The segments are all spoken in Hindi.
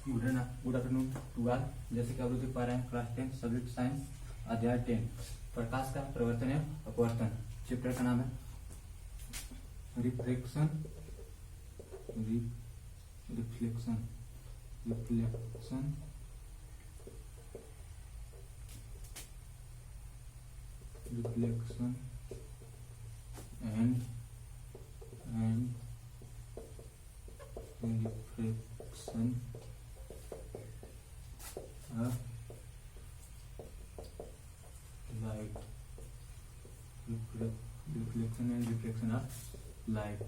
Good afternoon to all. जैसे कि आप लोग देख पा रहे हैं क्लास 10 सब्जेक्ट साइंस अध्याय 10 प्रकाश का प्रवर्तन एवं अपवर्तन। चैप्टर का नाम है reflection reflection reflection reflection and reflection of light reflection and reflection of light.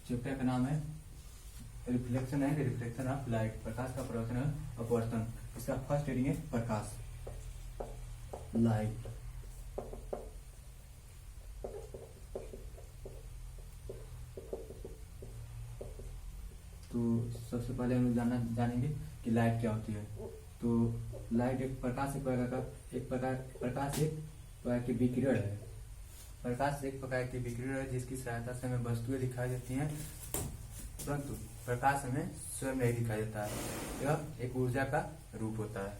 Chapter का नाम है reflection and reflection of light, प्रकाश का प्रवर्तन और अपवर्तन। इसका फर्स्ट रीडिंग है प्रकाश, लाइट। तो सबसे पहले हम लोग जानेंगे कि लाइट क्या होती है। तो लाइट एक प्रकाश की विकिरण है। प्रकाश एक प्रकार की विकिरण है जिसकी सहायता से हमें वस्तुएं दिखाई देती हैं, परंतु प्रकाश हमें स्वयं नहीं दिखाई देता है। यह एक ऊर्जा का रूप होता है।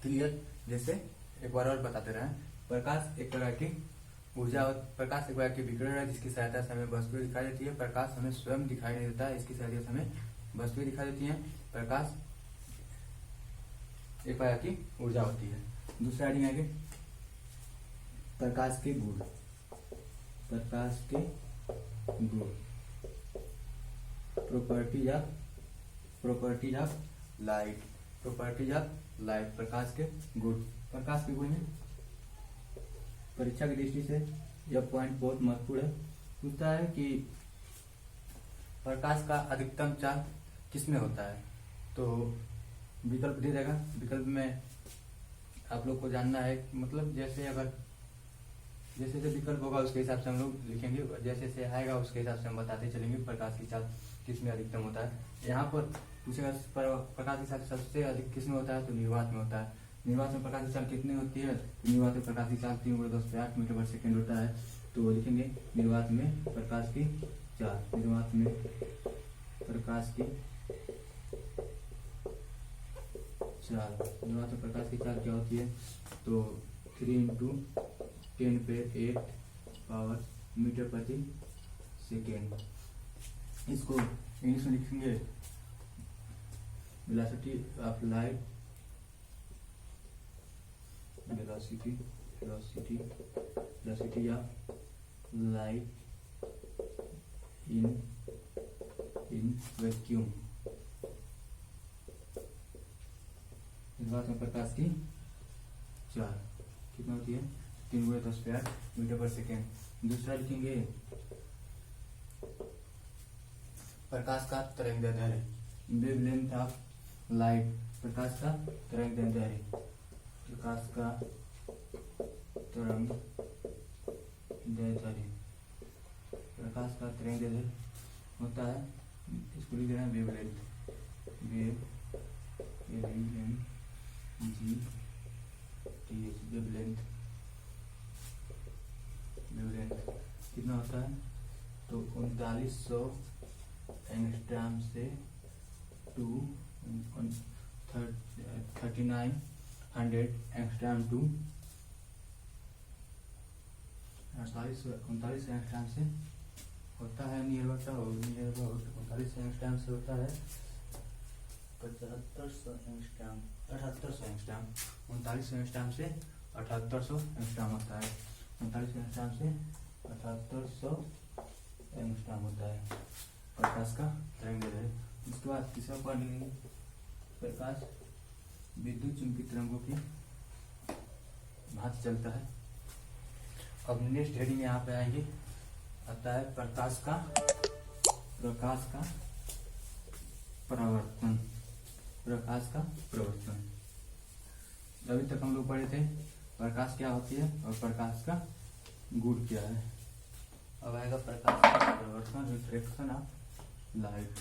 क्लियर? जैसे एक बार और बताते रहे, प्रकाश एक प्रकार की ऊर्जा, प्रकाश एक प्रकार की विकिरण है जिसकी सहायता से हमें वस्तुएं दिखाई देती है। प्रकाश हमें स्वयं दिखाई नहीं देता है, इसकी सहायता से हमें वस्तुएं दिखाई देती हैं। प्रकाश एक प्रकार की ऊर्जा होती है। दूसरा रीडिंग आगे प्रकाश के गुण। प्रकाश के गुण, properties of light. Properties of light, प्रकाश के गुण। प्रकाश के गुण में परीक्षा की दृष्टि से यह पॉइंट बहुत महत्वपूर्ण है। पूछता है कि प्रकाश का अधिकतम चार्ज किसमें होता है। तो विकल्प दे देगा। विकल्प में आप लोग को जानना है, मतलब जैसे जैसे विकल्प होगा उसके हिसाब से हम लोग लिखेंगे, जैसे आएगा उसके हिसाब से हम बताते चलेंगे प्रकाश की चार्ज किसमें अधिकतम होता है। यहाँ पर पूछेगा प्रकाश की चार्ज सबसे अधिक किसमें होता है, तो निर्वात में होता है। निर्वात में प्रकाश की चार्ज कितनी होती है, तो निर्वात में प्रकाश की चार्ज 3×10⁸ मीटर पर सेकेंड होता है। तो लिखेंगे निर्वात में प्रकाश की चार्ज। निर्वात में प्रकाश की चार्ज, निर्वात में प्रकाश की चार्ज क्या होती है, तो 3×10⁸ पावर मीटर प्रति सेकेंड। इसको इंग्लिश में लिखेंगे velocity of light, velocity of light in vacuum. निर्वात में प्रकाश की चार्ज कितना होती है, 3×10⁸ मीटर पर सेकेंड। दूसरा लिखेंगे प्रकाश का तरंगदैर्ध्य, वेवलेंथ ऑफ लाइट। प्रकाश का तरंगदैर्ध्य, प्रकाश का तरंगदैर्ध्य, प्रकाश का तरंगदैर्ध्य होता है, इसको लिख रहे हैं वेवलेंथ, वेवलेंथ कितना होता है, तो 3900 एंगस्ट्रॉम से 3900 एंगस्ट्रॉम टू 39 एंगस्ट्रॉम से होता है, नियर अबाउट 39 एंगस्ट्रॉम से होता है 7500 एंगस्ट्रॉम, 7800 एंगस्ट्रॉम। 39 एंगस्ट्रॉम से 7800 एंगस्ट्रॉम होता है। 39 एंगस्ट्रॉम से 7800 एंगस्ट्रॉम होता है प्रकाश का तरंगदैर्ध्य। उसके बाद तीसरा पॉइंट लेंगे प्रकाश विद्युत चुंबकीय तरंगों की भांति चलता है। अब नेक्स्ट हेडिंग यहाँ पे आएंगे, आता है प्रकाश का प्रवर्तन। प्रकाश का प्रवर्तन। अभी तक हम लोग पढ़े थे प्रकाश क्या होती है और प्रकाश का गुण क्या है। अब आएगा प्रकाश का प्रवर्तन, रिफ्लेक्शन ऑफ लाइट।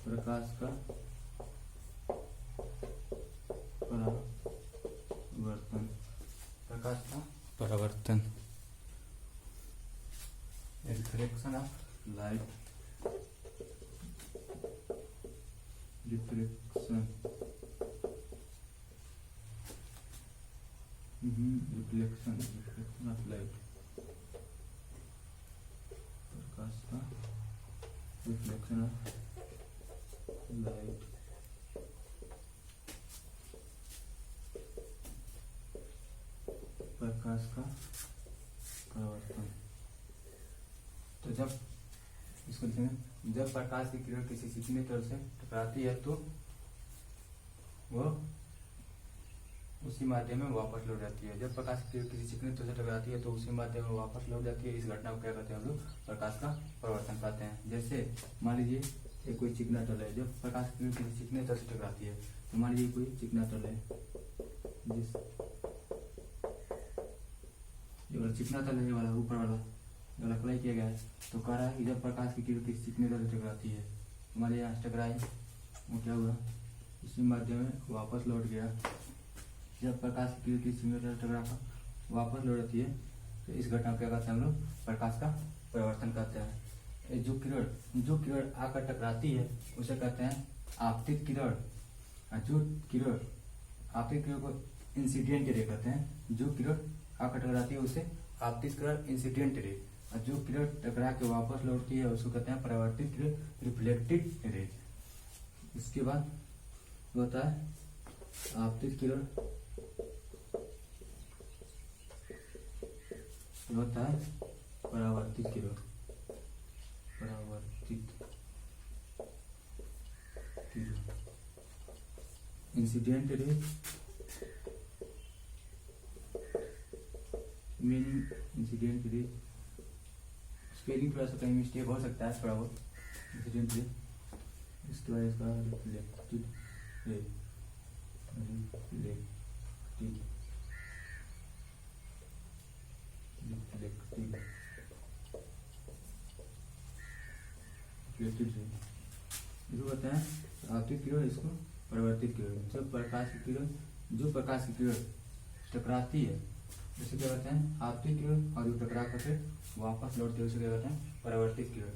प्रकाश का प्रवर्तन, प्रकाश का प्रवर्तन, reflection of light. Reflection reflection of light, प्रकाश का रिफ्लेक्शन ऑफ लाइट, प्रकाश का परावर्तन। तो जब इसको लिखेंगे, जब प्रकाश की किरण किसी चिकनी तल से टकराती है तो वह उसी माध्यम में वापस लौट जाती है। जब प्रकाश की किरण किसी चिकनी तल से टकराती है तो उसी माध्यम में वापस लौट जाती है। इस घटना को क्या कहते हैं हम लोग? प्रकाश का परावर्तन कहते हैं। जैसे मान लीजिए ये कोई चिकना तल है, जब प्रकाश की किरण किसी चिकने तल से टकराती है तो मान लीजिए कोई चिकना तल है, जिस ये वाला चिकना तल है, ये वाला ऊपर वाला अप्लाई किया गया है, तो कह रहा है कि जब प्रकाश की किरण किसी चिकने तल से टकराती है, हमारे यहाँ टकराई, वो क्या हुआ? इसी माध्यम में वापस लौट गया। जब प्रकाश की किरण किसी चिकने तल से टकरा कर वापस लौट जाती है तो इस घटना को क्या कहते हैं हम लोग? प्रकाश का परावर्तन कहते हैं। जो किरण आकर टकराती है उसे कहते हैं आपतित किरण। जो किरण आपतित किरण को इंसिडेंट रे कहते हैं। जो किरण आकर टकराती है उसे आपतित किरण, इंसिडेंट रे। और जो किरण टकरा के वापस लौटती है उसको कहते हैं परावर्तित किरण, रिफ्लेक्टेड रे। इसके बाद होता है आपतित किरण, होता है परावर्तित किरण, incident ray, meaning incident ray, spelling थोड़ा सा कहीं मिस्टेक हो सकता है थोड़ा बहुत, इंसिडेंट रे। इसके बाद इसका रिफ्लेक्टेड रे, रिफ्लेक्टेड रे, इसको कहते हैं आपतित किरण, इसको परावर्तित किरण। जब प्रकाश की किरण, जो प्रकाश की किरण टकराती है उसे क्या कहते हैं? आपतित किरण। और जो टकरा कर फिर वापस लौटती है उसे क्या कहते हैं? परावर्तित किरण।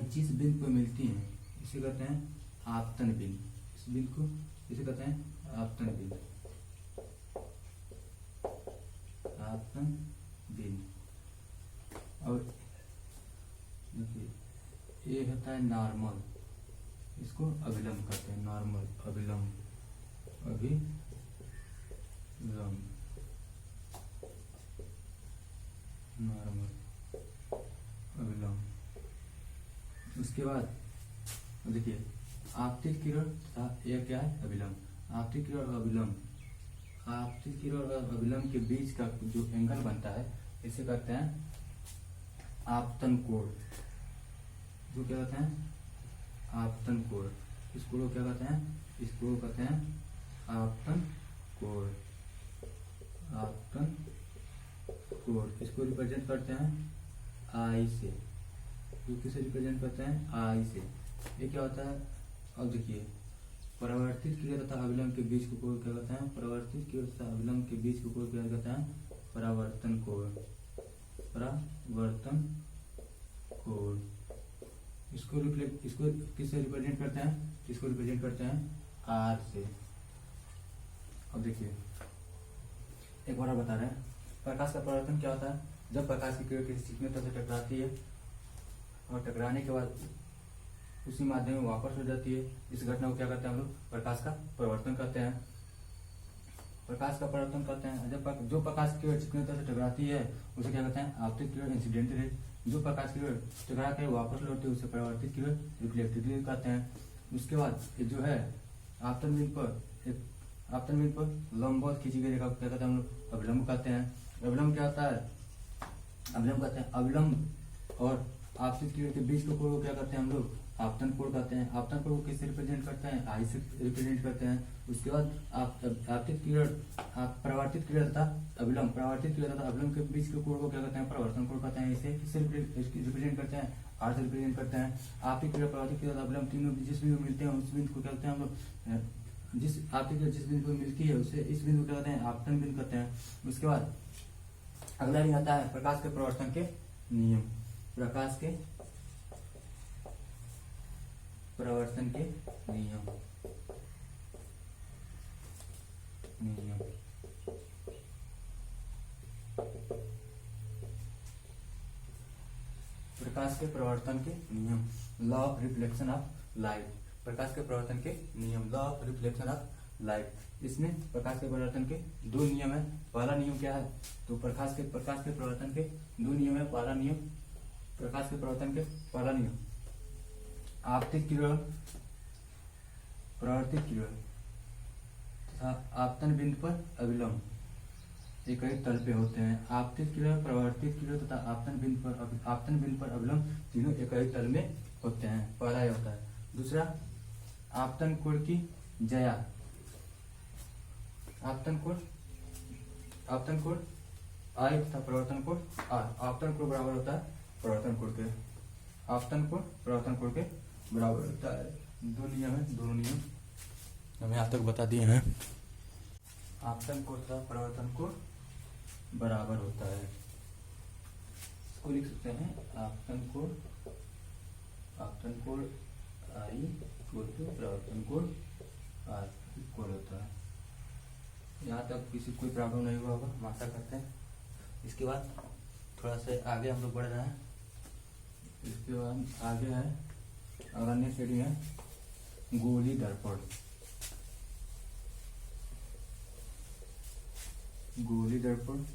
जिस बिंदु पर मिलती है इसे कहते हैं आपतन बिंदु। इस बिंदु को इसे कहते हैं आपतन बिंदु, आपतन बिंदु। और देखिए ये होता है नॉर्मल, इसको अभिलंब कहते हैं। नॉर्मल, अभिलंब, नॉर्मल, अभिलंब। उसके बाद देखिए आपतित किरण तथा यह क्या है? अभिलंब। आपतित किरण और अभिलंब, आपतित किरण और अभिलंब के बीच का जो एंगल बनता है इसे कहते हैं आपतन कोण। जो क्या कहते हैं? आपतन कोण। इस कोण को क्या कहते हैं? इस कोण को कहते हैं आपतन कोण, आपतन कोण। इसको रिप्रेजेंट करते हैं आई से। जो किसे रिप्रेजेंट करते हैं? आई से। ये क्या होता है? अब देखिए परावर्तित किरण तथा अभिलंब के बीच को कोण क्या कहते हैं? परावर्तित किरण तथा अभिलंब के बीच को कोण क्या कहते हैं? परावर्तन कोण, परावर्तन कोण। इसको किससे रिप्रेजेंट करते हैं? इसको रिप्रेजेंट करते हैं आर से। अब देखिए एक बार बता रहे हैं प्रकाश का परावर्तन क्या होता है? जब प्रकाश की किरण किसी चिकने तल से टकराती है और टकराने के बाद उसी माध्यम में वापस हो जाती है, इस घटना को क्या कहते हैं हम लोग? प्रकाश का परावर्तन कहते हैं। प्रकाश का परावर्तन कहते हैं। जब जो प्रकाश की किरण चिकने तल से टकराती है उसे क्या कहते हैं? आपतित किरण, इंसिडेंट रे। जो प्रकाश की किरण टकरा कर वापस लौटती है उसे परावर्तित किरण, रिफ्लेक्टेड रे कहते हैं। उसके बाद ये जो है आपतन बिंदु पर लंबवत खींची गई रेखा को क्या कहते हैं हम लोग? अभिलंब कहते हैं। अभिलंब क्या होता है? अभिलंब कहते हैं अभिलंब और आपतित किरण के बीच के कोण को क्या करते हैं हम लोग? आपतन कोण कहते हैं। आपतन कोण को किससे रिप्रेजेंट करते हैं? आई से रिप्रेजेंट करते हैं। उसके बाद आपतित किरण, परावर्तित किरण तथा अभिलंब, परावर्तित किरण तथा अभिलंब के बीच के कोण को क्या कहते हैं? परावर्तन कोण कहते हैं। इसे किससे रिप्रेजेंट करते हैं? आर से रिप्रेजेंट करते हैं। आपतित किरण, परावर्तित किरण, अभिलंब तीनों जिस बिंदु मिलते हैं उस बिंदु को क्या कहते हैं हम लोग? जिस आपतित किरण जिस बिंदु पर मिलती है उसे इस बिंदु को क्या कहते हैं? आपतन बिंदु कहते हैं। उसके बाद अगला नहीं आता है प्रकाश के परावर्तन के नियम। प्रकाश के प्रवर्तन के नियम। प्रकाश के प्रवर्तन के नियम, law of reflection of light. प्रकाश के प्रवर्तन के नियम, law of reflection of light. इसमें प्रकाश के प्रवर्तन के दो नियम है। पहला नियम क्या है? तो प्रकाश के प्रवर्तन के दो नियम है। पहला नियम, प्रकाश के प्रवर्तन के पहला नियम, आपतित किरण, प्रवर्तित किरण तथा आपतन बिंदु पर अविलंब एक ही तल पे होते हैं। आपतित किरण, प्रवर्तित किरण तथा आपतन बिंदु पर अविलंब तीनों एक ही तल में होते हैं। पहला ये होता है। दूसरा, आपतन कोण की ज्या, आपतन कोण आई तथा प्रवर्तन कोण आर। आपतन कोण बराबर होता है प्रवर्तन कोण के, आपतन कोण प्रवर्तन कोण के बराबर होता है। दो नियम है, दोनों नियम हमें आज तक बता दिए हैं। आपतन कोण तथा प्रवर्तन कोण बराबर होता है। इसको लिख सकते हैं आपतन कोण आई इक्वल टू प्रवर्तन कोण आर इक्वल होता है। यहाँ तक किसी कोई प्रॉब्लम नहीं हुआ होगा, हम आशा करते हैं। इसके बाद थोड़ा सा आगे हम लोग बढ़ रहे हैं। इसके बाद आगे है अगली श्रेणी है गोली दर्पण। गोली दर्पण,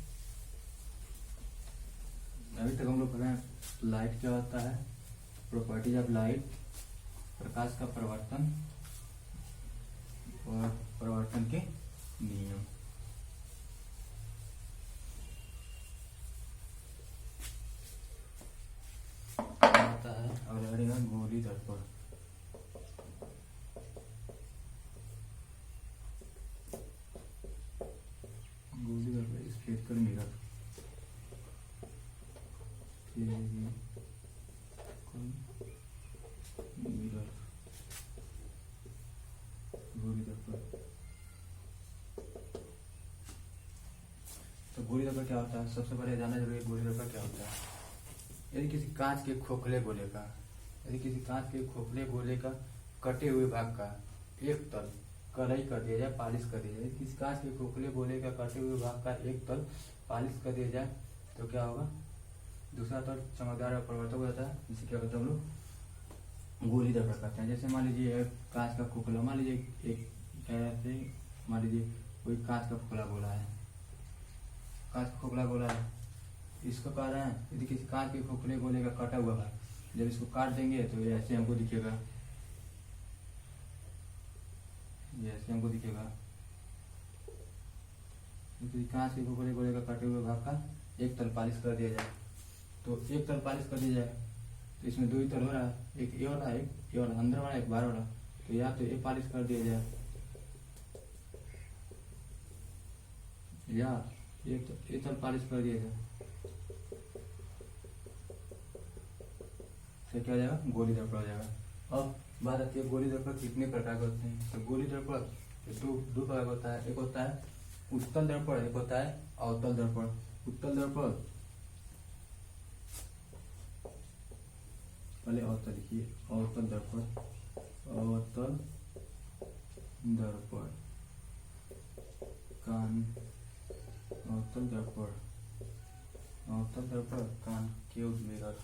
अभी तक हम लोग पढ़े हैं लाइट क्या होता है, प्रॉपर्टीज ऑफ लाइट, प्रकाश का प्रवर्तन और प्रवर्तन के नियम। आता है और रहेगा गोली दर्पण। गोली दर्पण स्फेरिकल मिरर, मिरर, गोली दर्पण। तो गोली दर्पण क्या होता है? सबसे पहले जानना जरूरी है गोली दर्पण क्या होता है। यदि किसी कांच के खोखले गोले का कटे हुए भाग का एक तल कलई कर दिया जाए, पालिश कर दिया जाए। किसी कांच के खोखले गोले का कटे हुए भाग का एक तल पालिश कर दिया जाए तो क्या होगा? दूसरा तल चमकदार और परिवर्तक हो जाता है, जिसे क्या कहते हैं हम लोग गोली दर्पण कहते हैं। जैसे मान लीजिए कांच का खोखला, मान लीजिए एक ऐसे, मान लीजिए कोई कांच का खोखला गोला है, कांच का खोखला गोला है, इसको कह रहे हैं यदि किसी कांच के खोखले गोले का कटा हुआ है, जब इसको काट देंगे तो ये ऐसे हमको दिखेगा, ये ऐसे हमको दिखेगा। किसी कांच के खोखले गोले का कटे हुए भाग का एक तल पालिश कर दिया जाए, तो एक तल पालिश कर दिया जाए तो इसमें दो ही तल हो रहा है, एक ये वाला, एक ये वाला, अंदर वाला, एक बाहर वाला। तो या तो ये पालिश कर दिया जाए या ये तल पालिश कर दिया जाए, तो क्या हो जाएगा? गोली दर्पण हो जाएगा। अब बात आती है गोली दर्पण कितने प्रकार के होते हैं। तो गोली दर्पण दो प्रकार का होता है। एक होता है उत्तल दर्पण, एक होता है अवतल दर्पण। उत्तल दर्पण, पहले अवतल लिखिए, अवतल दर्पण, अवतल दर्पण कान, अवतल दर्पण, अवतल दर्पण कान केव मिरर।